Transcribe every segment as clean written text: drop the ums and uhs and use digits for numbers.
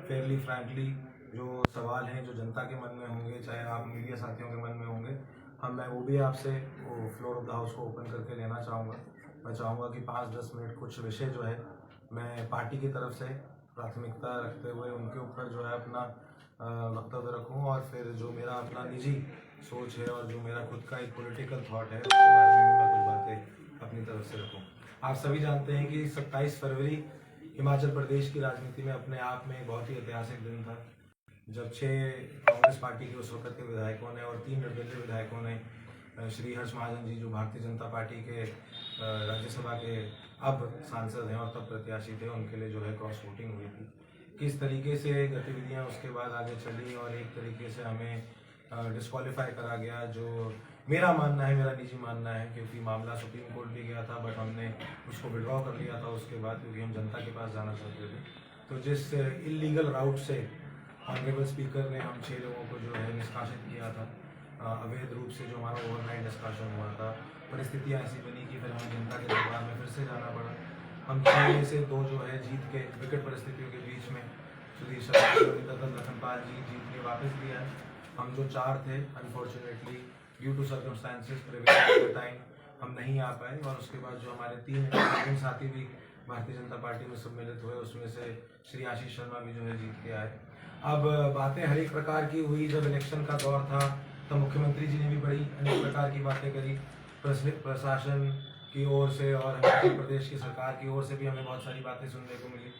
Fairlie frankly जो सवाल हैं जो जनता के मन में होंगे, चाहे आप मीडिया साथियों के मन में होंगे, मैं वो भी आपसे वो फ्लोर ऑफ द हाउस को ओपन करके लेना चाहूँगा। मैं चाहूँगा कि 5-10 मिनट कुछ विषय जो है मैं पार्टी की तरफ से प्राथमिकता रखते हुए उनके ऊपर जो है अपना वक्तव्य रखूँ, और फिर जो मेरा अपना निजी सोच है और जो मेरा खुद का एक पॉलिटिकल थॉट है उसके बारे में भी मैं कुछ बातें अपनी तरफ से रखूँ। आप सभी जानते हैं कि 27 फरवरी हिमाचल प्रदेश की राजनीति में अपने आप में एक बहुत ही ऐतिहासिक दिन था, जब 6 कांग्रेस पार्टी के उस वक्त के विधायकों ने और 3 निर्दलीय विधायकों ने श्री हर्ष महाजन जी जो भारतीय जनता पार्टी के राज्यसभा के अब सांसद हैं और तब प्रत्याशी थे, उनके लिए जो है क्रॉस वोटिंग हुई थी। किस तरीके से गतिविधियां उसके बाद आगे चली और एक तरीके से हमें डिस्क्वालीफाई करा गया, जो मेरा मानना है, मेरा निजी मानना है, क्योंकि मामला सुप्रीम कोर्ट भी गया था बट हमने उसको विड्रॉ कर लिया था उसके बाद, क्योंकि हम जनता के पास जाना चाहते थे। तो जिस इलीगल राउट से ऑनरेबल स्पीकर ने हम 6 लोगों को जो है निष्कासित किया था, अवैध रूप से जो हमारा ओवरनाइट डिस्कशन हुआ था, परिस्थितियाँ ऐसी बनी कि फिर हमें जनता के दरबार में फिर से जाना पड़ा। हम 6 में से 2 जो है जीत के विकट परिस्थितियों के बीच में सुधीर शर्मा लखनपाल जी जीत के वापस लिया है। हम जो 4 थे unfortunately due to circumstances prevailing time हम नहीं आ पाए, और उसके बाद जो हमारे 3 साथी भी भारतीय जनता पार्टी में सम्मिलित हुए उसमें से श्री आशीष शर्मा भी जो है जीत के आए। अब बातें हर एक प्रकार की हुई। जब इलेक्शन का दौर था तब मुख्यमंत्री जी ने भी बड़ी अनेक प्रकार की बातें करी, प्रशासन की ओर से और हिमाचल प्रदेश की सरकार की ओर से भी हमें बहुत सारी बातें सुनने को मिली।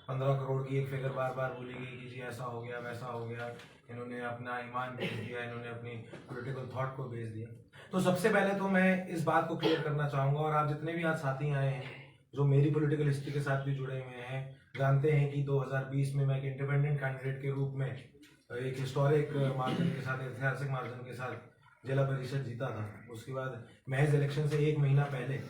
15 करोड़ की एक फिगर बार बार बोली गई कि जी ऐसा हो गया वैसा हो गया, इन्होंने अपना ईमान बेच दिया, इन्होंने अपनी पॉलिटिकल थॉट को बेच दिया। तो सबसे पहले तो मैं इस बात को क्लियर करना चाहूँगा, और आप जितने भी आज साथी आए हैं जो मेरी पॉलिटिकल हिस्ट्री के साथ भी जुड़े हुए हैं, जानते हैं कि 2020 में मैं एक इंडिपेंडेंट कैंडिडेट के रूप में एक हिस्टोरिक मार्जिन के साथ, ऐतिहासिक मार्जिन के साथ जिला परिषद जीता था। उसके बाद महज इलेक्शन से 1 महीना पहले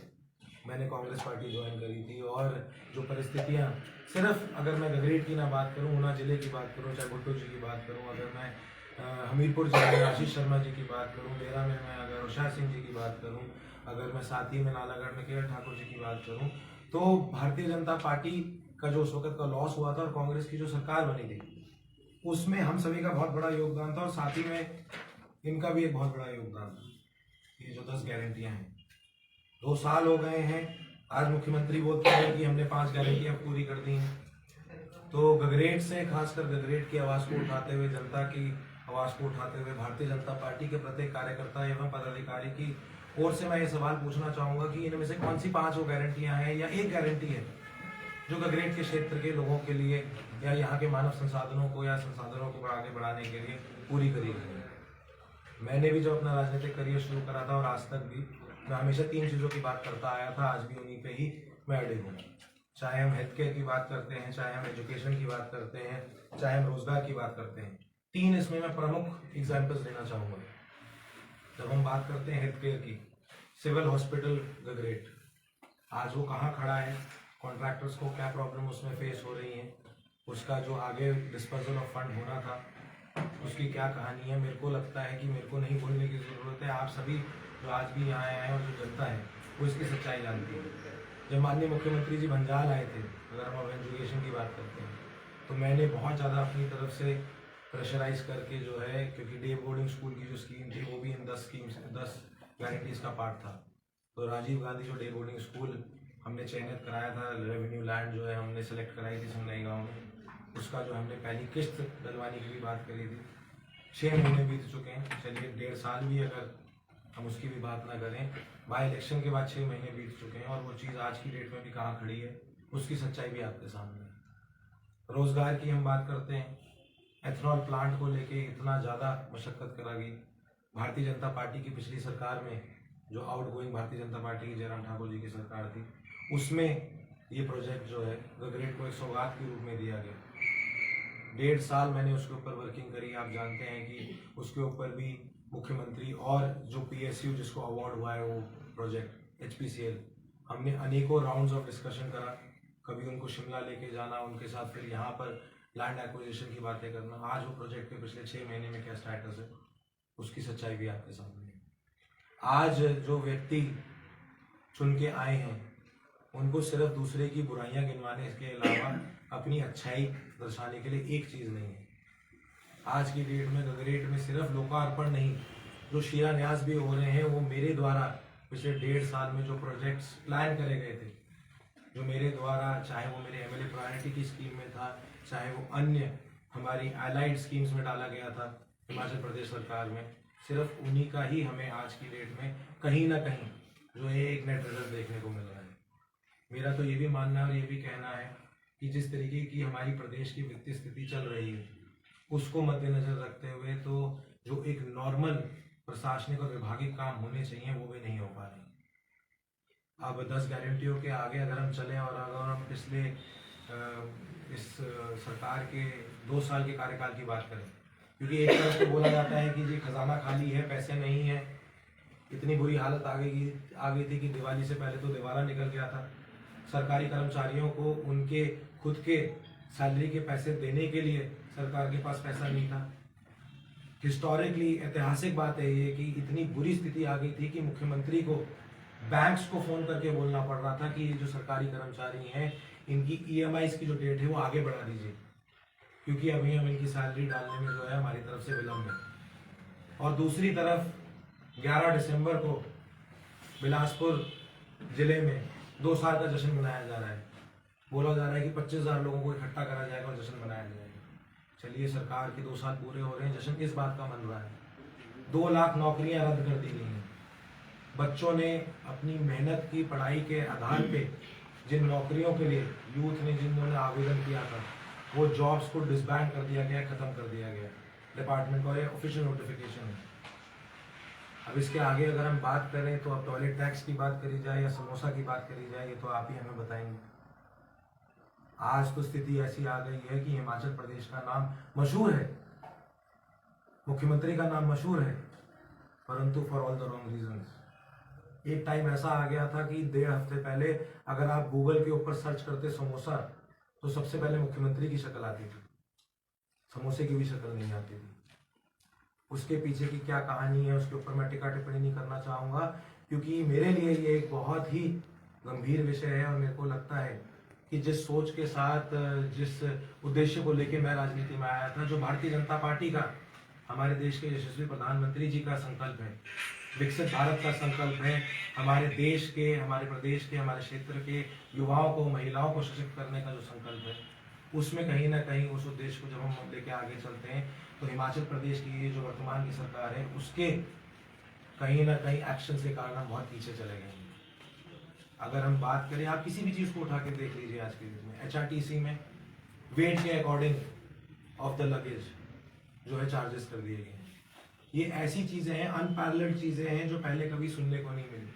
मैंने कांग्रेस पार्टी ज्वाइन करी थी, और जो परिस्थितियाँ, सिर्फ अगर मैं गगरेट की ना बात करूँ, ऊना जिले की बात करूँ, चाहे भुट्टो जी की बात करूँ, अगर मैं हमीरपुर जिले में आशीष शर्मा जी की बात करूँ, डेरा में मैं अगर उषा सिंह जी की बात करूँ, अगर मैं साथी में नालागढ़ में केएल ठाकुर जी की बात करूँ, तो भारतीय जनता पार्टी का जो उस वक्त का लॉस हुआ था और कांग्रेस की जो सरकार बनी थी उसमें हम सभी का बहुत बड़ा योगदान था, और साथ ही में इनका भी एक बहुत बड़ा योगदान था। ये जो 10 गारंटियां हैं, 2 साल हो गए हैं, आज मुख्यमंत्री बोलते हैं कि हमने 5 गारंटियां पूरी कर दी हैं। तो गगरेट से, खासकर गगरेट की आवाज़ को उठाते हुए, जनता की आवाज़ को उठाते हुए भारतीय जनता पार्टी के प्रत्येक कार्यकर्ता एवं पदाधिकारी की ओर से मैं ये सवाल पूछना चाहूँगा कि इनमें से कौन सी 5 वो गारंटियाँ हैं या एक गारंटी है जो गगरेट के क्षेत्र के लोगों के लिए या यहाँ के मानव संसाधनों को या संसाधनों को आगे बढ़ाने के लिए पूरी करी गई है। मैंने भी जब अपना राजनीतिक करियर शुरू करा था और आज तक भी मैं हमेशा 3 चीज़ों की बात करता आया था, आज भी उन्हीं पे ही मैं अड़े हूँ। चाहे हम हेल्थ केयर की बात करते हैं, चाहे हम एजुकेशन की बात करते हैं, चाहे हम रोजगार की बात करते हैं, 3 इसमें मैं प्रमुख एग्जाम्पल्स देना चाहूँगा। जब हम बात करते हैं हेल्थ केयर की, सिविल हॉस्पिटल गगरेट आज वो कहाँ खड़ा है, कॉन्ट्रैक्टर्स को क्या प्रॉब्लम उसमें फेस हो रही है, उसका जो आगे डिस्पोजल ऑफ फंड होना था उसकी क्या कहानी है, मेरे को लगता है कि मेरे को नहीं बोलने की ज़रूरत है। आप सभी जो आज भी यहाँ आए हैं और जो जनता है वो इसकी सच्चाई जानती है। जब माननीय मुख्यमंत्री जी भंजाल आए थे, अगर हम अब एजुकेशन की बात करते हैं, तो मैंने बहुत ज़्यादा अपनी तरफ से प्रेशराइज करके जो है, क्योंकि डे बोर्डिंग स्कूल की जो स्कीम थी वो भी इन 10 गारंटीज़ का पार्ट था। तो राजीव गांधी जो डे बोर्डिंग स्कूल हमने चयनित कराया था, रेवेन्यू लैंड जो है हमने सेलेक्ट कराई थी सिंगनई गाँव में, उसका जो हमने पहली किस्त डलवाने की भी बात करी थी। 6 महीने बीत चुके हैं, चलिए 1.5 साल भी अगर हम उसकी भी बात ना करें, बाई इलेक्शन के बाद 6 महीने बीत चुके हैं, और वो चीज़ आज की डेट में भी कहाँ खड़ी है उसकी सच्चाई भी आपके सामने है। रोजगार की हम बात करते हैं, एथनॉल प्लांट को लेके इतना ज़्यादा मशक्क़त करा गई भारतीय जनता पार्टी की पिछली सरकार में, जो out going Bharatiya Janata party की जयराम ठाकुर जी की सरकार थी, उसमें ये प्रोजेक्ट जो है गगरेट को एक सौगात के रूप में दिया गया। 1.5 साल मैंने उसके ऊपर वर्किंग करी। आप जानते हैं कि उसके ऊपर भी मुख्यमंत्री और जो PSU जिसको अवार्ड हुआ है वो प्रोजेक्ट HPCL, हमने अनेकों राउंड्स ऑफ डिस्कशन करा, कभी उनको शिमला लेके जाना, उनके साथ फिर यहाँ पर लैंड एक्विजिशन की बातें करना। आज वो प्रोजेक्ट के पिछले 6 महीने में क्या स्टेटस है उसकी सच्चाई भी आपके सामने है। आज जो व्यक्ति चुन के आए हैं उनको सिर्फ दूसरे की बुराइयां गिनवाने के अलावा अपनी अच्छाई दर्शाने के लिए एक चीज़ नहीं है। आज की डेट में गगरेट में सिर्फ लोकार्पण नहीं, जो शिलान्यास भी हो रहे हैं वो मेरे द्वारा पिछले 1.5 साल में जो प्रोजेक्ट्स प्लान करे गए थे, जो मेरे द्वारा, चाहे वो मेरे एमएलए प्रायोरिटी की स्कीम में था, चाहे वो अन्य हमारी एलाइड स्कीम्स में डाला गया था हिमाचल प्रदेश सरकार में, सिर्फ उन्हीं का ही हमें आज की डेट में कहीं ना कहीं जो है एक नेट रिजल्ट देखने को मिल रहा है। मेरा तो ये भी मानना है और ये भी कहना है कि जिस तरीके की हमारी प्रदेश की वित्तीय स्थिति चल रही है उसको मद्देनजर रखते हुए तो जो एक नॉर्मल प्रशासनिक और विभागीय काम होने चाहिए वो भी नहीं हो पा रहे। अब 10 गारंटियों के आगे अगर हम चलें और अगर हम पिछले इस सरकार के 2 साल के कार्यकाल की बात करें, क्योंकि एक तरफ तो बोला जाता है कि जी खजाना खाली है, पैसे नहीं है, इतनी बुरी हालत आ गई थी कि दिवाली से पहले तो दिवाला निकल गया था। सरकारी कर्मचारियों को उनके खुद के सैलरी के पैसे देने के लिए सरकार के पास पैसा नहीं था। हिस्टोरिकली ऐतिहासिक बात है ये कि इतनी बुरी स्थिति आ गई थी कि मुख्यमंत्री को बैंक्स को फोन करके बोलना पड़ रहा था कि ये जो सरकारी कर्मचारी हैं इनकी ईएमआई की जो डेट है वो आगे बढ़ा दीजिए, क्योंकि अभी हम इनकी सैलरी डालने में जो है हमारी तरफ से विलम्ब है। और दूसरी तरफ 11 दिसंबर को बिलासपुर जिले में 2 साल का जश्न मनाया जा रहा है। बोला जा रहा है कि 25,000 लोगों को इकट्ठा करा जाएगा और जश्न मनाया जाएगा। चलिए, सरकार के 2 साल पूरे हो रहे हैं, जश्न इस बात का मन रहा है। 2 लाख नौकरियां रद्द कर दी गई हैं। बच्चों ने अपनी मेहनत की पढ़ाई के आधार पे जिन नौकरियों के लिए यूथ ने जिन्होंने आवेदन किया था वो जॉब्स को डिसबैंड कर दिया गया, खत्म कर दिया गया डिपार्टमेंट का, ऑफिशियल नोटिफिकेशन है। अब इसके आगे अगर हम बात करें तो अब टॉयलेट टैक्स की बात करी जाए या समोसा की बात करी जाए, ये तो आप ही हमें बताएंगे। आज तो स्थिति ऐसी आ गई है कि हिमाचल प्रदेश का नाम मशहूर है, मुख्यमंत्री का नाम मशहूर है, परंतु for all the wrong reasons. एक टाइम ऐसा आ गया था कि 1.5 हफ्ते पहले अगर आप गूगल के ऊपर सर्च करते समोसा तो सबसे पहले मुख्यमंत्री की शक्ल आती थी, समोसे की भी शक्ल नहीं आती थी। उसके पीछे की क्या कहानी है उसके ऊपर मैं टिक्का टिप्पणी नहीं करना चाहूँगा, क्योंकि मेरे लिए ये एक बहुत ही गंभीर विषय है और मेरे को लगता है कि जिस सोच के साथ, जिस उद्देश्य को लेकर मैं राजनीति में आया था, जो भारतीय जनता पार्टी का, हमारे देश के यशस्वी प्रधानमंत्री जी का संकल्प है, विकसित भारत का संकल्प है, हमारे देश के, हमारे प्रदेश के, हमारे क्षेत्र के युवाओं को, महिलाओं को सशक्त करने का जो संकल्प है, उसमें कहीं ना कहीं उस उद्देश्य को जब हम लेके आगे चलते हैं तो हिमाचल प्रदेश की ये जो वर्तमान की सरकार है उसके कहीं ना कहीं एक्शन के कारण हम बहुत पीछे चले गए हैं। अगर हम बात करें, आप किसी भी चीज़ को उठा के देख लीजिए, आज के दिन में HRTC में वेट के अकॉर्डिंग ऑफ द लगेज जो है चार्जेस कर दिए गए हैं। ये ऐसी चीज़ें हैं, अनपैरेलल्ड चीज़ें हैं जो पहले कभी सुनने को नहीं मिली।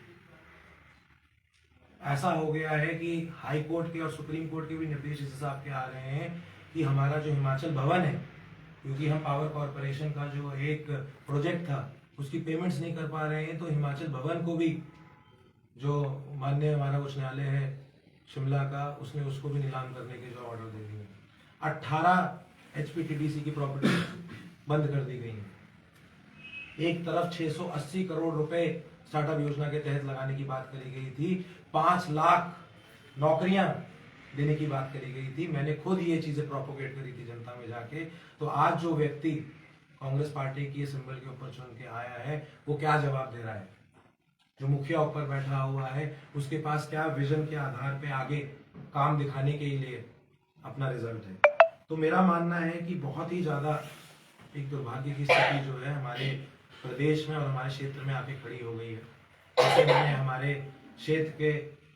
ऐसा हो गया है कि हाई कोर्ट के और सुप्रीम कोर्ट के भी निर्देश इस हिसाब के आ रहे हैं कि हमारा जो हिमाचल भवन है, क्योंकि हम पावर कॉरपोरेशन का जो एक प्रोजेक्ट था उसकी पेमेंट्स नहीं कर पा रहे हैं, तो हिमाचल भवन को भी जो माननीय हमारा उच्च न्यायालय है शिमला का, उसने उसको भी नीलाम करने के जो ऑर्डर दे दिए। 18 HPTDC की प्रॉपर्टी बंद कर दी गई है। एक तरफ 680 करोड़ रुपए स्टार्टअप योजना के तहत लगाने की बात करी गई थी, 5 लाख नौकरियां देने की बात करी गई थी। मैंने खुद ये चीजें प्रोपोगेट करी थी जनता में जाके। तो आज जो व्यक्ति कांग्रेस पार्टी की सिंबल के ऊपर चुन के आया है वो क्या जवाब दे रहा है? जो मुखिया ऊपर बैठा हुआ है उसके पास क्या विजन के आधार पे आगे काम दिखाने के लिए अपना रिजल्ट है? तो मेरा मानना है कि बहुत ही ज्यादा एक दुर्भाग्य की स्थिति जो है हमारे प्रदेश में और हमारे क्षेत्र में आके खड़ी हो गई है। जैसे मैंने हमारे क्षेत्र के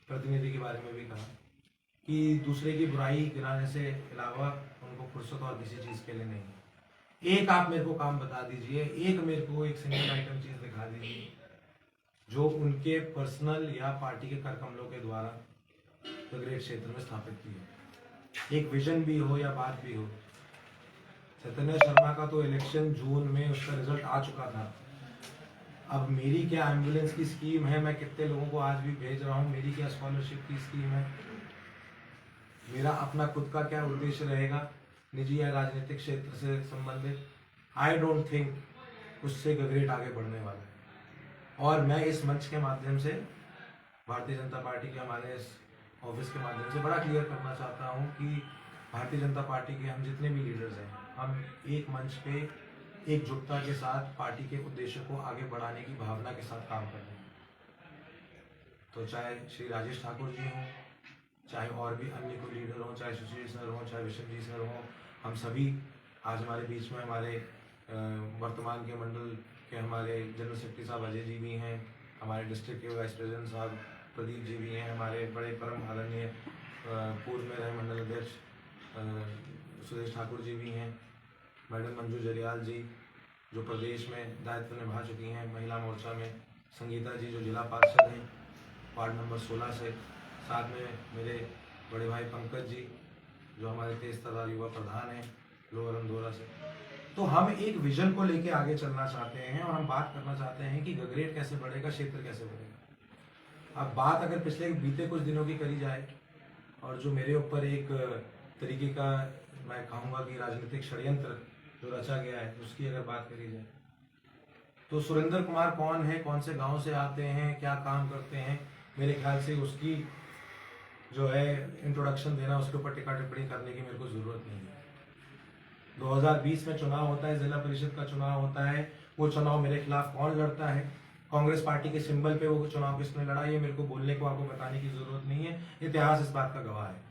प्रतिनिधि के बारे में भी कहा कि दूसरे की बुराई गिनाने से अलावा उनको फुर्सत और किसी चीज के लिए नहीं। एक आप मेरे को काम बता दीजिए, एक मेरे को एक सिंगल आइटम चीज दिखा दीजिए जो उनके पर्सनल या पार्टी के कर कमलों के द्वारा गगरेट क्षेत्र में स्थापित की है। एक विजन भी हो या बात भी हो। चैतन्य शर्मा का तो इलेक्शन जून में उसका रिजल्ट आ चुका था। अब मेरी क्या एम्बुलेंस की स्कीम है, मैं कितने लोगों को आज भी भेज रहा हूँ, मेरी क्या स्कॉलरशिप की स्कीम है, मेरा अपना खुद का क्या उद्देश्य रहेगा निजी या राजनीतिक क्षेत्र से संबंधित, आई डोंट थिंक उससे गगरेट आगे बढ़ने वाला है। और मैं इस मंच के माध्यम से भारतीय जनता पार्टी के हमारे इस ऑफिस के माध्यम से बड़ा क्लियर करना चाहता हूँ कि भारतीय जनता पार्टी के हम जितने भी लीडर्स हैं, हम एक मंच पे एकजुटता के साथ पार्टी के उद्देश्य को आगे बढ़ाने की भावना के साथ काम कर रहे हैं। तो चाहे श्री राजेश ठाकुर जी हों, चाहे और भी अन्य कोई लीडर हों, चाहे सुशील सर हों, चाहे विष्णु जी सर हों, हम सभी आज हमारे बीच में हमारे वर्तमान के मंडल के हमारे जनरल सेक्रेटरी साहब अजय जी भी हैं, हमारे डिस्ट्रिक्ट के वाइस प्रेसिडेंट साहब प्रदीप जी भी हैं, हमारे बड़े परम आदरणीय पूर्व में रहे मंडल अध्यक्ष सुरेश ठाकुर जी भी हैं, मैडम मंजू जरियाल जी जो प्रदेश में दायित्व निभा चुकी हैं महिला मोर्चा में, संगीता जी जो जिला पार्षद हैं वार्ड नंबर 16 से, साथ में मेरे बड़े भाई पंकज जी जो हमारे तेज तर्रार युवा प्रधान हैं लोअर अंदौरा से। तो हम एक विजन को लेके आगे चलना चाहते हैं और हम बात करना चाहते हैं कि गगरेट कैसे बढ़ेगा, क्षेत्र कैसे बढ़ेगा। अब बात अगर पिछले बीते कुछ दिनों की करी जाए और जो मेरे ऊपर एक तरीके का मैं कहूँगा कि राजनीतिक षड्यंत्र जो रचा गया है उसकी अगर बात करी जाए तो सुरेंद्र कुमार कौन है, कौन से गांव से आते हैं, क्या काम करते हैं, मेरे ख्याल से उसकी जो है इंट्रोडक्शन देना, उसके ऊपर टिक्का टिप्पणी करने की मेरे को ज़रूरत नहीं है। 2020 में चुनाव होता है, जिला परिषद का चुनाव होता है, वो चुनाव मेरे खिलाफ कौन लड़ता है, कांग्रेस पार्टी के सिंबल पे वो चुनाव किसने लड़ा, ये मेरे को बोलने को आपको बताने की ज़रूरत नहीं है, इतिहास इस बात का गवाह है।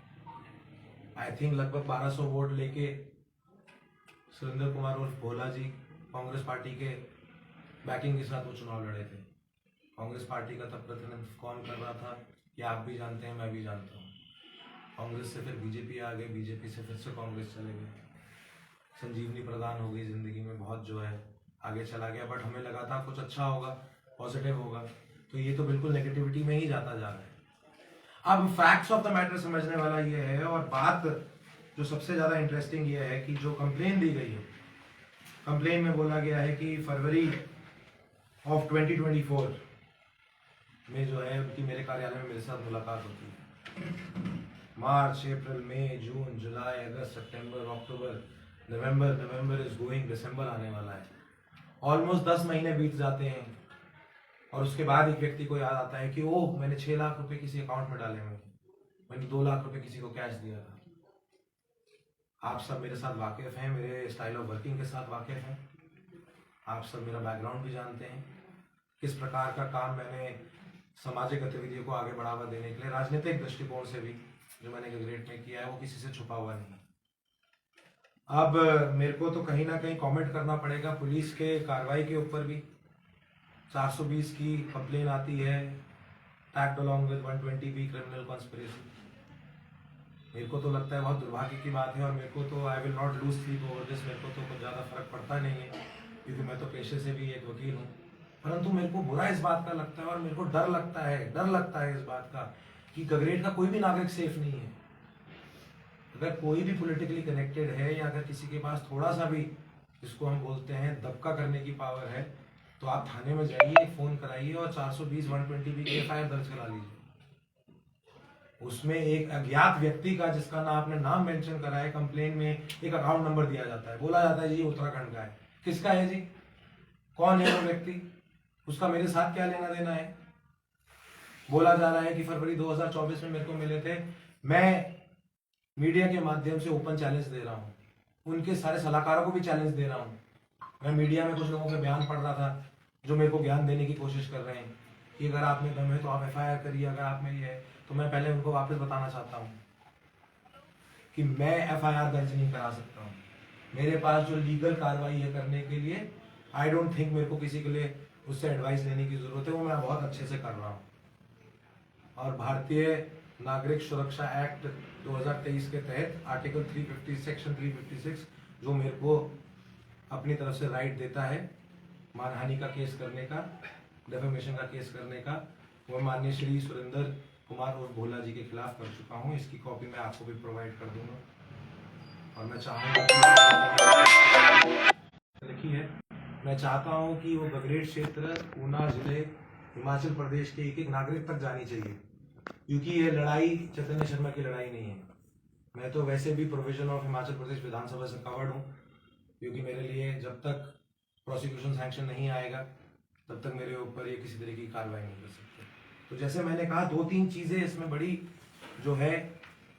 आई थिंक लगभग 1200 वोट लेके सुरेंद्र कुमार उर्फ भोला जी कांग्रेस पार्टी के बैकिंग के साथ वो चुनाव लड़े थे। कांग्रेस पार्टी का तब प्रतिनिधित्व कौन कर रहा था ये आप भी जानते हैं, मैं भी जानता हूँ। कांग्रेस से फिर बीजेपी आ गई, बीजेपी से फिर से कांग्रेस चले गए, संजीवनी प्रदान हो गई, जिंदगी में बहुत जो है आगे चला गया, बट हमें लगा था कुछ अच्छा होगा, पॉजिटिव होगा, तो ये तो बिल्कुल नेगेटिविटी में ही जाता जा रहा है। अब फैक्ट्स ऑफ द मैटर समझने वाला ये है, और बात जो सबसे ज़्यादा इंटरेस्टिंग ये है कि जो कंप्लेन दी गई है, कंप्लेन में बोला गया है कि फरवरी ऑफ 2024 में जो है उनकी मेरे कार्यालय में मेरे साथ मुलाकात होती है। मार्च, अप्रैल, मई, जून, जुलाई, अगस्त, सितंबर, अक्टूबर, नवंबर इज गोइंग, दिसंबर आने वाला है, ऑलमोस्ट 10 महीने बीत जाते हैं और उसके बाद एक व्यक्ति को याद आता है कि ओह मैंने 6 लाख रुपए किसी अकाउंट में डाले हुए, मैंने 2 लाख रुपए किसी को कैश दिया था। आप सब मेरे साथ वाकिफ हैं, मेरे स्टाइल ऑफ वर्किंग के साथ वाकिफ हैं, आप सब मेरा बैकग्राउंड भी जानते हैं, किस प्रकार का काम मैंने सामाजिक गतिविधियों को आगे बढ़ावा देने के लिए राजनीतिक दृष्टिकोण से भी जो मैंने गगरेट में किया है वो किसी से छुपा हुआ नहीं। अब मेरे को तो कहीं ना कहीं कमेंट करना पड़ेगा पुलिस के कार्रवाई के ऊपर भी। 420 की कंप्लेन आती है, tagged along with 120B criminal conspiracy. मेरे को तो लगता है बहुत दुर्भाग्य की बात है, और मेरे को तो I will not lose sleep over this, मेरे को तो कुछ ज़्यादा फर्क पड़ता नहीं है क्योंकि मैं तो पेशे से भी एक वकील हूँ, परंतु मेरे को बुरा इस बात का लगता है और मेरे को डर लगता है इस बात का कि गगरेट का कोई भी नागरिक सेफ नहीं है। अगर कोई भी पॉलिटिकली कनेक्टेड है या अगर किसी के पास थोड़ा सा भी जिसको हम बोलते हैं दबका करने की पावर है, तो आप थाने में जाइए, फोन कराइए और 420 120B की FIR दर्ज करा लीजिए। उसमें एक अज्ञात व्यक्ति का जिसका ना आपने नाम मेंशन करा है कंप्लेन में, एक अकाउंट नंबर दिया जाता है, बोला जाता है जी उत्तराखंड का है। किसका है जी, कौन है वो व्यक्ति, उसका मेरे साथ क्या लेना देना है। बोला जा रहा है कि फरवरी 2024 में मेरे को मिले थे, मैं मीडिया के माध्यम से ओपन चैलेंज दे रहा हूँ, उनके सारे सलाहकारों को भी चैलेंज दे रहा हूँ। मैं मीडिया में कुछ लोगों के बयान पढ़ रहा था जो मेरे को ज्ञान देने की कोशिश कर रहे हैं कि अगर आप में दम है तो आप FIR करिए, अगर आप में ये है तो मैं पहले उनको वापस बताना चाहता हूँ कि मैं FIR दर्ज नहीं करा सकता हूँ। मेरे पास जो लीगल कार्रवाई है करने के लिए, आई डोंट थिंक मेरे को किसी के लिए उससे एडवाइस लेने की जरूरत है, वो मैं बहुत अच्छे से कर रहा हूँ। और भारतीय नागरिक सुरक्षा एक्ट 2023 के तहत आर्टिकल 350 सेक्शन 356 जो मेरे को अपनी तरफ से राइट देता है मानहानि का केस करने का, डेफेमेशन का केस करने का, वो माननीय श्री सुरेंद्र कुमार और भोला जी के खिलाफ कर चुका हूँ। इसकी कॉपी मैं आपको भी प्रोवाइड कर दूंगा और मैं चाहूँगा लिखी है, मैं चाहता हूँ कि वो गगरेट क्षेत्र, ऊना जिले, हिमाचल प्रदेश के एक एक नागरिक तक जानी चाहिए, क्योंकि ये लड़ाई चैतन्य शर्मा की लड़ाई नहीं है। मैं तो वैसे भी प्रोविजन ऑफ हिमाचल प्रदेश विधानसभा से कवर्ड हूँ, क्योंकि मेरे लिए जब तक प्रोसिक्यूशन सैंक्शन नहीं आएगा तब तक मेरे ऊपर ये किसी तरह की कार्रवाई नहीं कर सकते। तो जैसे मैंने कहा 2-3 चीज़ें इसमें बड़ी जो है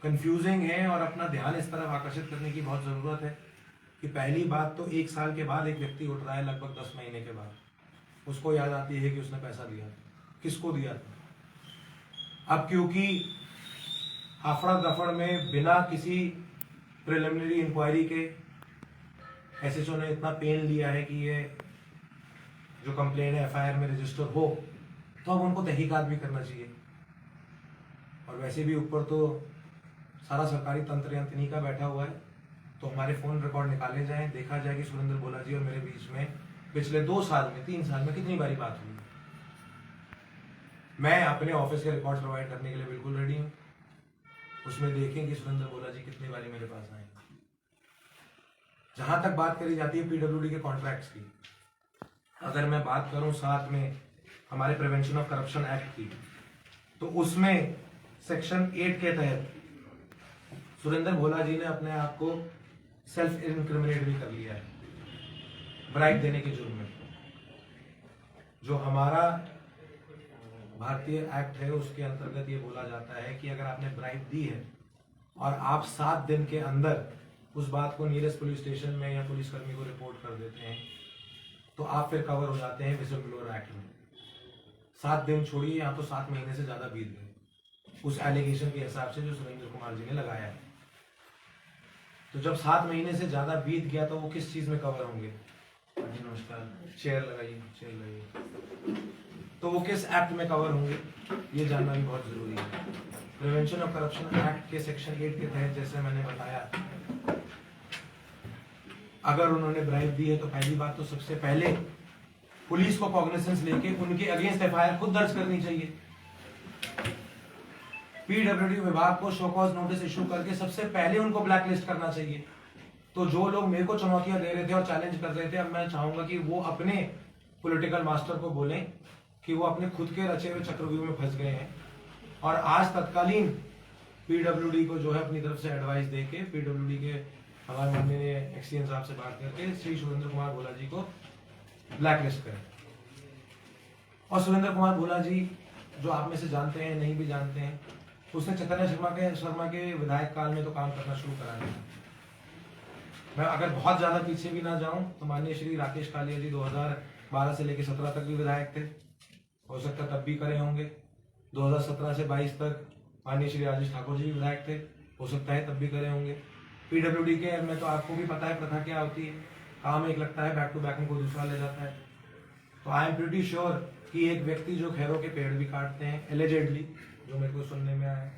कंफ्यूजिंग है और अपना ध्यान इस तरफ आकर्षित करने की बहुत ज़रूरत है कि पहली बात तो 1 साल के बाद एक व्यक्ति उठ रहा है, लगभग 10 महीने के बाद उसको याद आती है कि उसने पैसा दिया, किसको दिया था। अब क्योंकि अफड़ा दफड़ में बिना किसी प्रिलिमिनरी इंक्वायरी के एसएचओ ने इतना पेन लिया है कि ये जो कंप्लेन है एफआईआर में रजिस्टर हो, तो अब उनको तहकीकात भी करना चाहिए। और वैसे भी ऊपर तो सारा सरकारी तंत्र यंत्र इन्हीं का बैठा हुआ है, तो हमारे फ़ोन रिकॉर्ड निकाले जाएं, देखा जाए कि सुरेंद्र भोला जी और मेरे बीच में पिछले 2 साल में 3 साल में कितनी बारी बात हुई। मैं अपने ऑफिस के रिकॉर्ड प्रोवाइड करने के लिए बिल्कुल रेडी हूँ। उसमें देखें कि सुरेंद्र भोला जी कितनी बारी मेरे पास आए। जहां तक बात करी जाती है पीडब्ल्यूडी के कॉन्ट्रैक्ट्स की, अगर मैं बात करूं साथ में हमारे प्रिवेंशन ऑफ करप्शन एक्ट की, तो उसमें सेक्शन 8 के तहत सुरेंद्र भोला जी ने अपने आप को सेल्फ इनक्रिमिनेट भी कर लिया है ब्राइब देने के जुर्म में। जो हमारा भारतीय एक्ट है उसके अंतर्गत ये बोला जाता है कि अगर आपने ब्राइब दी है और आप 7 दिन के अंदर उस बात को नियरेस्ट पुलिस स्टेशन में या पुलिसकर्मी को रिपोर्ट कर देते हैं, तो आप फिर कवर हो जाते हैं विसल ब्लोअर एक्ट में। 7 दिन छोड़िए, यहाँ तो 7 महीने से ज्यादा बीत गए उस एलिगेशन के हिसाब से जो सुरेंद्र कुमार जी ने लगाया है। तो जब 7 महीने से ज्यादा बीत गया तो वो किस चीज में कवर होंगे? जी नमस्कार, चेयर लगाइए। तो वो किस एक्ट में कवर होंगे ये जानना भी बहुत जरूरी है। प्रिवेंशन ऑफ करप्शन एक्ट के सेक्शन 8 के तहत जैसे मैंने बताया, अगर उन्होंने ब्राइब दी है तो पहली बात तो सबसे पहले पुलिस को कॉग्निसेंस लेके उनके अगेंस्ट एफआईआर खुद दर्ज करनी चाहिए। पीडब्ल्यूडी विभाग को शो कॉज नोटिस इशू करके सबसे पहले उनको ब्लैकलिस्ट करना चाहिए। तो जो लोग मेरे को चुनौतियां दे रहे थे और चैलेंज कर रहे थे, अब मैं चाहूंगा कि वो अपने पॉलिटिकल मास्टर को बोलें कि वो अपने खुद के रचे हुए चक्रव्यूह में फंस गए हैं। और आज तत्कालीन पीडब्ल्यूडी को जो है अपनी तरफ से एडवाइस देके पीडब्ल्यूडी के हमारे माननीय एक्सीएन साहब से बात करके श्री सुरेंद्र कुमार भोला जी को ब्लैकलिस्ट करें। और सुरेंद्र कुमार भोला जी जो आप में से जानते हैं, नहीं भी जानते हैं, उसने चैतन्य शर्मा के विधायक काल में तो काम करना शुरू करा दिया। मैं अगर बहुत ज्यादा पीछे भी ना जाऊं तो माननीय श्री राकेश कालिया जी 2012 से लेकर 17 तक भी विधायक थे, हो सकता है तब भी करे होंगे। 2017 से 22 तक माननीय श्री राजेश ठाकुर जी भी विधायक थे, हो सकता है तब भी करे होंगे। पीडब्ल्यूडी के में तो आपको भी पता है प्रथा क्या होती है, काम एक लगता है, बैक टू बैक में कोई दूसरा ले जाता है। तो आई एम प्रीटी श्योर कि एक व्यक्ति जो खैरों के पेड़ भी काटते हैं एलिजेडली, जो मेरे को सुनने में आया,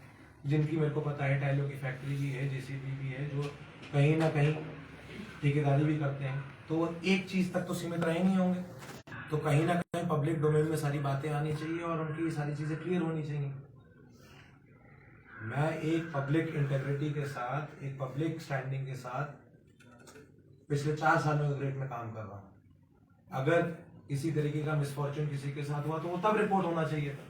जिनकी मेरे को पता है टाइलों की फैक्ट्री भी है, जेसीबी भी है, जो कहीं ना कहीं ठेकेदारी भी करते हैं, तो वो एक चीज तक तो सीमित रहे नहीं होंगे। तो कहीं ना कहीं पब्लिक डोमेन में सारी बातें आनी चाहिए और उनकी सारी चीजें क्लियर होनी चाहिए। मैं एक पब्लिक इंटेग्रिटी के साथ, एक पब्लिक स्टैंडिंग के साथ पिछले 4 साल में ग्रेट में काम कर रहा हूं। अगर किसी तरीके का मिसफॉर्चून किसी के साथ हुआ तो वो तब रिपोर्ट होना चाहिए था।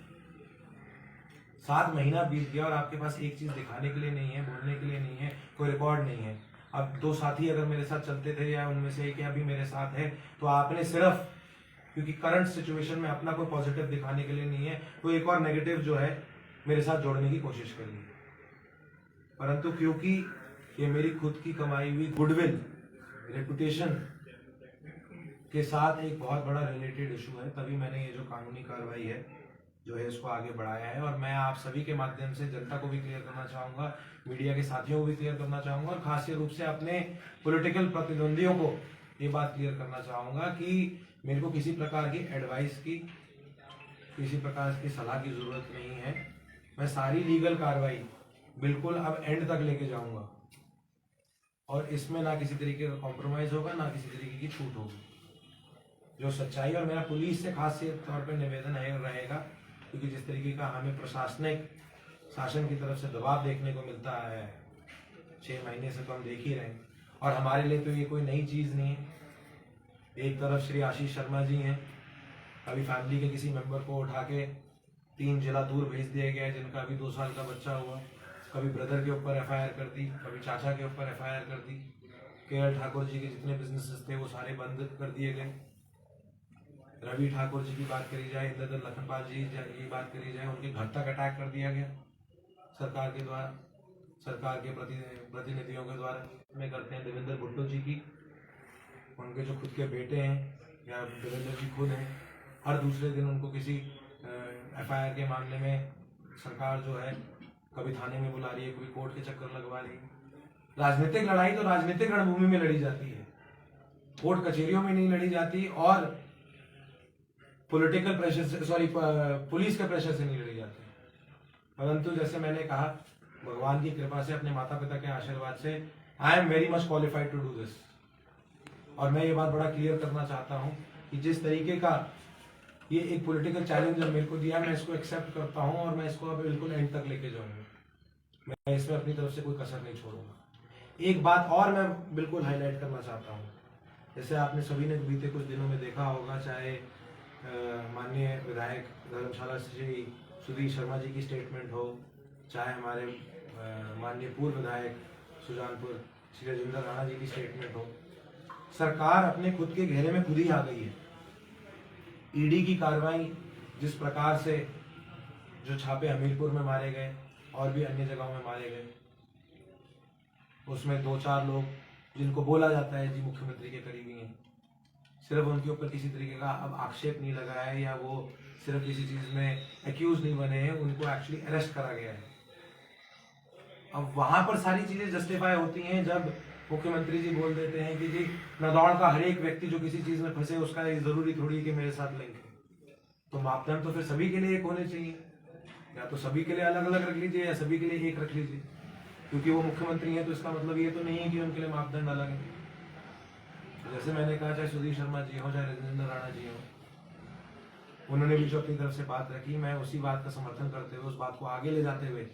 7 महीना बीत गया और आपके पास एक चीज दिखाने के लिए नहीं है, बोलने के लिए नहीं है, कोई रिकॉर्ड नहीं है। अब 2 साथी अगर मेरे साथ चलते थे या उनमें से एक अभी मेरे साथ है, तो आपने सिर्फ क्योंकि करंट सिचुएशन में अपना कोई पॉजिटिव दिखाने के लिए नहीं है, तो एक और नेगेटिव जो है मेरे साथ जोड़ने की कोशिश कर ली। परंतु क्योंकि ये मेरी खुद की कमाई हुई गुडविल, रेपुटेशन के साथ एक बहुत बड़ा रिलेटेड इशू है, तभी मैंने ये जो कानूनी कार्रवाई है जो है इसको आगे बढ़ाया है। और मैं आप सभी के माध्यम से जनता को भी क्लियर करना चाहूंगा, मीडिया के साथियों को भी क्लियर करना चाहूंगा और खास रूप से अपने पॉलिटिकल प्रतिद्वंदियों को ये बात क्लियर करना चाहूंगा कि मेरे को किसी प्रकार की एडवाइस की, किसी प्रकार की सलाह की जरूरत नहीं है। मैं सारी लीगल कार्रवाई बिल्कुल अब एंड तक लेके जाऊंगा और इसमें ना किसी तरीके का कॉम्प्रोमाइज होगा, ना किसी तरीके की छूट होगी। जो सच्चाई, और मेरा पुलिस से खास तौर पर निवेदन रहेगा, क्योंकि जिस तरीके का हमें प्रशासनिक शासन की तरफ से दबाव देखने को मिलता है 6 महीने से, तो हम देख ही रहे हैं। और हमारे लिए तो ये कोई नई चीज नहीं है। एक तरफ श्री आशीष शर्मा जी हैं, अभी फैमिली के किसी मेंबर को उठा के 3 जिला दूर भेज दिया गया है, जिनका अभी 2 साल का बच्चा हुआ। कभी ब्रदर के ऊपर एफआईआर कर दी, कभी चाचा के ऊपर एफआईआर कर दी। केएल ठाकुर जी के जितने बिजनेसेस थे वो सारे बंद कर दिए गए। रवि ठाकुर जी की बात करी जाए, इंद्रदत्त लखनपाल जी की बात करी जाए, उनके घर तक अटैक कर दिया गया सरकार के द्वारा। सरकार के प्रतिनिधियों के द्वारा में करते हैं देवेंद्र भुट्टो जी की, उनके जो खुद के बेटे हैं या देवेंद्र जी खुद हैं, हर दूसरे दिन उनको किसी FIR के मामले में सरकार जो है कभी थाने में बुला रही है, कभी कोर्ट के चक्कर लगवा रही है। राजनीतिक लड़ाई तो राजनीतिक रणभूमि में लड़ी जाती है, कोर्ट कचहरियों में नहीं लड़ी जाती, और पॉलिटिकल प्रेशर से पुलिस के प्रेशर से नहीं लड़ी जाती। परंतु जैसे मैंने कहा, भगवान की कृपा से, अपने माता पिता के आशीर्वाद से I am very much qualified to do this. और मैं ये बात बड़ा क्लियर करना चाहता हूँ कि जिस तरीके का ये एक पॉलिटिकल चैलेंज मेरे को दिया, मैं इसको एक्सेप्ट करता हूँ और मैं इसको अब बिल्कुल एंड तक लेके जाऊंगा। मैं इसमें अपनी तरफ से कोई कसर नहीं छोड़ूंगा। एक बात और मैं बिल्कुल हाईलाइट करना चाहता हूँ, जैसे आपने सभी ने बीते कुछ दिनों में देखा होगा, चाहे माननीय विधायक धर्मशाला श्री सुधीर शर्मा जी की स्टेटमेंट हो, चाहे हमारे माननीय पूर्व विधायक सुजानपुर श्री राजेंद्र राणा जी की स्टेटमेंट हो, सरकार अपने खुद के घेरे में खुद ही आ गई है। ईडी की कार्रवाई जिस प्रकार से जो छापे हमीरपुर में मारे गए और भी अन्य जगहों में मारे गए, उसमें 2-4 लोग जिनको बोला जाता है जी मुख्यमंत्री के करीबी हैं, सिर्फ उनके ऊपर किसी तरीके का अब आक्षेप नहीं लगा है या वो सिर्फ किसी चीज में एक्यूज नहीं बने हैं, उनको एक्चुअली अरेस्ट करा गया है। अब वहां पर सारी चीजें जस्टिफाई होती हैं जब मुख्यमंत्री जी बोल देते हैं कि जी नदौड़ का हर एक व्यक्ति जो किसी चीज में फंसे उसका ये जरूरी थोड़ी कि मेरे साथ लिंक है। तो मापदंड तो फिर सभी के लिए एक होने चाहिए, या तो सभी के लिए अलग अलग रख लीजिए या सभी के लिए एक रख लीजिए। क्योंकि वो मुख्यमंत्री है तो इसका मतलब ये तो नहीं है कि उनके लिए मापदंड अलग है। तो जैसे मैंने कहा, चाहे सुधीर शर्मा जी हो, चाहे राजेंद्र राणा जी हो, उन्होंने भी जो अपनी तरफ से बात रखी, मैं उसी बात का समर्थन करते हुए, उस बात को आगे ले जाते हुए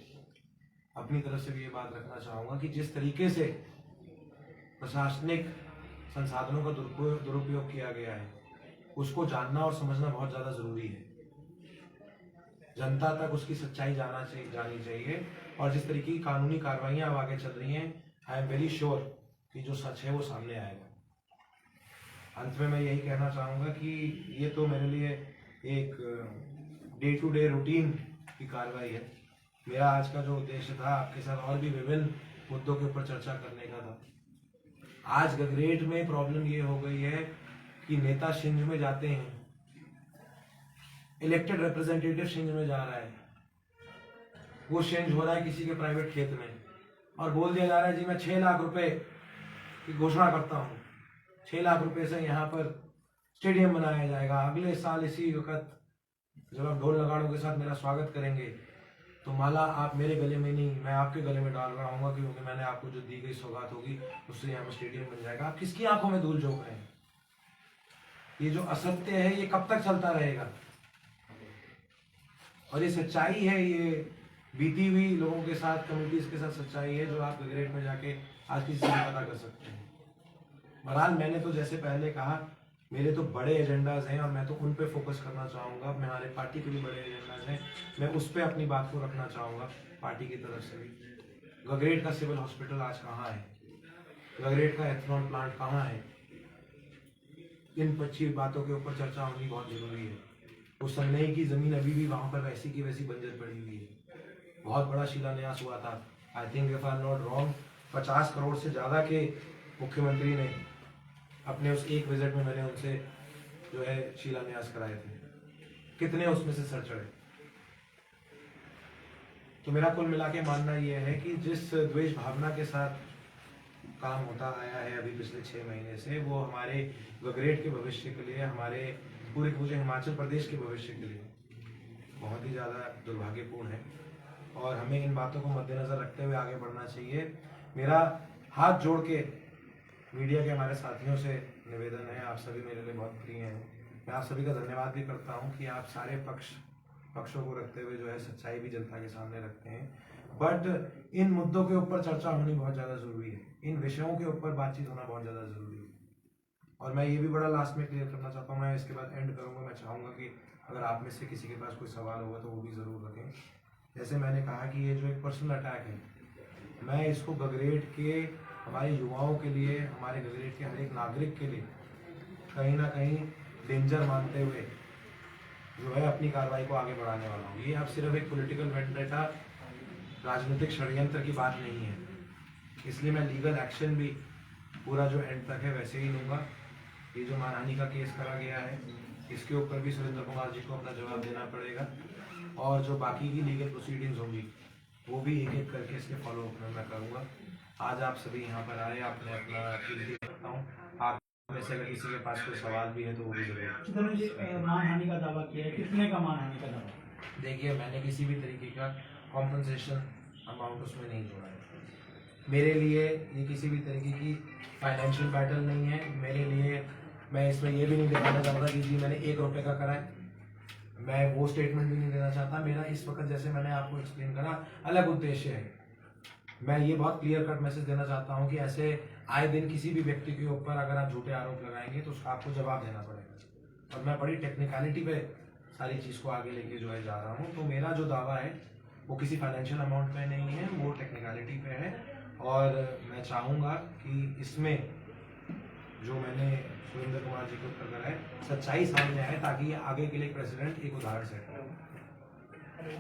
अपनी तरफ से भी ये बात रखना चाहूंगा कि जिस तरीके से प्रशासनिक संसाधनों का दुरुपयोग किया गया है, उसको जानना और समझना बहुत ज्यादा जरूरी है। जनता तक उसकी सच्चाई जानी चाहिए, और जिस तरीके की कानूनी कार्रवाइयां अब आगे चल रही हैं, आई एम वेरी श्योर कि जो सच है वो सामने आएगा। अंत में मैं यही कहना चाहूंगा कि ये तो मेरे लिए एक डे टू डे रूटीन की कार्रवाई है। मेरा आज का जो उद्देश्य था आपके साथ और भी विभिन्न मुद्दों के ऊपर चर्चा करने का था। आज गगरेट में प्रॉब्लम ये हो गई है कि नेता शिंज में जाते हैं, इलेक्टेड रिप्रेजेंटेटिव शिंज में जा रहा है, वो शिंज हो रहा है किसी के प्राइवेट खेत में, और बोल दिया जा रहा है जी मैं 6 लाख रुपए की घोषणा करता हूँ, 6 लाख रुपए से यहाँ पर स्टेडियम बनाया जाएगा, अगले साल इसी वक्त जब आप ढोल नगाड़ों के साथ मेरा स्वागत करेंगे तो माला आप मेरे गले में नहीं, मैं आपके गले में डाल रहा हूँ, क्योंकि मैंने आपको जो दी गई सौगात होगी उससे यहाँ पर स्टेडियम बन जाएगा। आप किसकी आंखों में धूल झोंक रहे हैं? ये जो असत्य है ये कब तक चलता रहेगा? और ये सच्चाई है, ये बीती हुई लोगों के साथ, कम्युनिटीज के साथ सच्चाई है, जो आप गगरेट में जाके आज किसी से पता कर सकते हैं। बहरहाल मैंने तो जैसे पहले कहा, मेरे तो बड़े एजेंडाज हैं और मैं तो उन पे फोकस करना चाहूँगा। हमारे पार्टी के भी बड़े एजेंडाज हैं, मैं उस पर अपनी बात को रखना चाहूँगा पार्टी की तरफ से भी। गगरेट का सिविल हॉस्पिटल आज कहाँ है? गगरेट का एथेनॉल प्लांट कहाँ है? इन 25 बातों के ऊपर चर्चा होनी बहुत जरूरी है। उस संगनई की जमीन अभी भी वहाँ पर वैसी की वैसी बंजर पड़ी हुई है। बहुत बड़ा शिलान्यास हुआ था, I think if I am not wrong, 50 crore से ज़्यादा के मुख्यमंत्री ने अपने उस एक विजिट में, मैंने उनसे जो है शिलान्यास कराए थे। कितने उसमें से सर चढ़े? तो मेरा कुल मिला के मानना यह है कि जिस द्वेष भावना के साथ काम होता आया है अभी पिछले 6 महीने से, वो हमारे गगरेट के भविष्य के लिए, हमारे पूरे हिमाचल प्रदेश के भविष्य के लिए बहुत ही ज़्यादा दुर्भाग्यपूर्ण है, और हमें इन बातों को मद्देनजर रखते हुए आगे बढ़ना चाहिए। मेरा हाथ जोड़ के मीडिया के हमारे साथियों से निवेदन है, आप सभी मेरे लिए बहुत प्रिय हैं। मैं आप सभी का धन्यवाद भी करता हूं कि आप सारे पक्षों को रखते हुए जो है सच्चाई भी जनता के सामने रखते हैं। बट इन मुद्दों के ऊपर चर्चा होनी बहुत ज़्यादा ज़रूरी है, इन विषयों के ऊपर बातचीत होना बहुत ज़्यादा ज़रूरी है। और मैं ये भी बड़ा लास्ट में क्लियर करना चाहता हूँ, मैं इसके बाद एंड करूँगा। मैं चाहूँगा कि अगर आप में से किसी के पास कोई सवाल होगा तो वो भी ज़रूर रखें। जैसे मैंने कहा कि ये जो एक पर्सनल अटैक है, मैं इसको गगरेट के हमारे युवाओं के लिए, हमारे गगरेट के हर एक नागरिक के लिए कहीं ना कहीं डेंजर मानते हुए जो है अपनी कार्रवाई को आगे बढ़ाने वाला हूँ। ये अब सिर्फ एक पॉलिटिकल वेंडेटा राजनीतिक षड्यंत्र की बात नहीं है, इसलिए मैं लीगल एक्शन भी पूरा जो एंड तक है वैसे ही लूँगा। ये जो मानहानि का केस करा गया है इसके ऊपर भी सुरेंद्र कुमार जी को अपना जवाब देना पड़ेगा, और जो बाकी की लीगल प्रोसीडिंग्स होंगी वो भी एक एक करके इसके फॉलो अप में मैं करूँगा। आज आप सभी यहाँ पर आए, आपने अपना कीमती करता हूँ। आप में से अगर किसी के पास कोई सवाल भी है तो वो भी जरूर। मानहानि का दावा किया है, कितने का मानहानि का दावा? देखिए, मैंने किसी भी तरीके का कॉम्पनसेशन अमाउंट उसमें नहीं जोड़ा है। मेरे लिए ये किसी भी तरीके की फाइनेंशियल बैटल नहीं है। मेरे लिए मैं इसमें ये भी नहीं दिखाना चाहता कि जी मैंने 1 रुपये का करा है, मैं वो स्टेटमेंट भी नहीं देना चाहता। मेरा इस वक्त, जैसे मैंने आपको एक्सप्लेन करा, अलग उद्देश्य है। मैं ये बहुत क्लियर कट मैसेज देना चाहता हूँ कि ऐसे आए दिन किसी भी व्यक्ति के ऊपर अगर आप झूठे आरोप लगाएंगे तो उसका आपको जवाब देना पड़ेगा, और मैं बड़ी टेक्निकलिटी पे सारी चीज़ को आगे लेके जो है जा रहा हूँ। तो मेरा जो दावा है वो किसी फाइनेंशियल अमाउंट पे नहीं है, वो टेक्निकलिटी पे है, और मैं चाहूँगा कि इसमें जो मैंने सुरेंद्र कुमार जी के ऊपर करा है सच्चाई सामने आए, ताकि ये आगे के लिए प्रेसिडेंट एक उदाहरण सेट करे।